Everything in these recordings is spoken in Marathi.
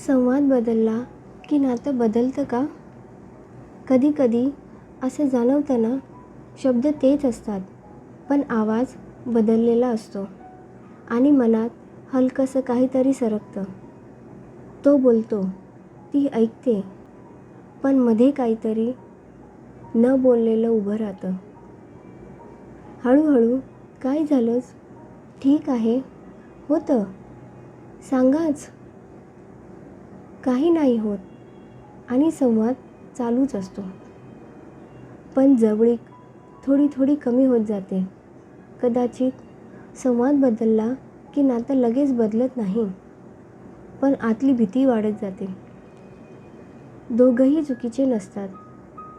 संवाद बदलला की नातं बदलतं का? कधी-कधी असं जाणवतं ना, शब्द तेच असतात, पण आवाज बदललेला असतो आणि मनात हलकंसं काहीतरी सरकतं. तो बोलतो, ती ऐकते, पण मध्ये काहीतरी न बोललेलं उभं राहतं. हळूहळू काय झालंच? ठीक आहे, होतं. सांगाच. काही नाही होत आणि संवाद चालूच असतो. पण जवळीक थोडी थोडी कमी होत जाते. कदाचित संवाद बदलला की नातं लगेच बदलत नाही, पण आतली भीती वाढत जाते. दोघंही चुकीचे नसतात.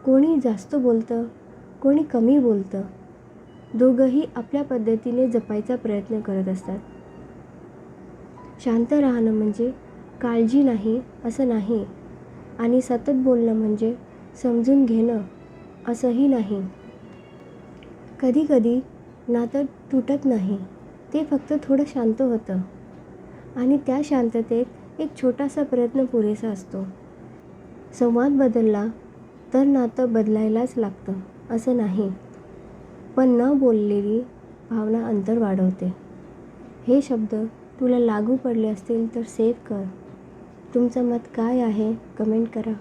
कोणी जास्त बोलतं, कोणी कमी बोलतं. दोघंही आपल्या पद्धतीने जपायचा प्रयत्न करत असतात. शांत राहणं म्हणजे काळजी नाही असं नाही, आणि सतत बोलणं म्हणजे समजून घेणं असंही नाही. कधीकधी नातं तुटत नाही, ते फक्त थोडं शांत होतं आणि त्या शांततेत एक छोटासा प्रयत्न पुरेसा असतो. संवाद बदलला तर नातं बदलायलाच लागतं असं नाही, पण न बोललेली भावना अंतर वाढवते. हे शब्द तुला लागू पडले असतील तर सेव्ह कर. तुमचं मत काय आहे कमेंट करा.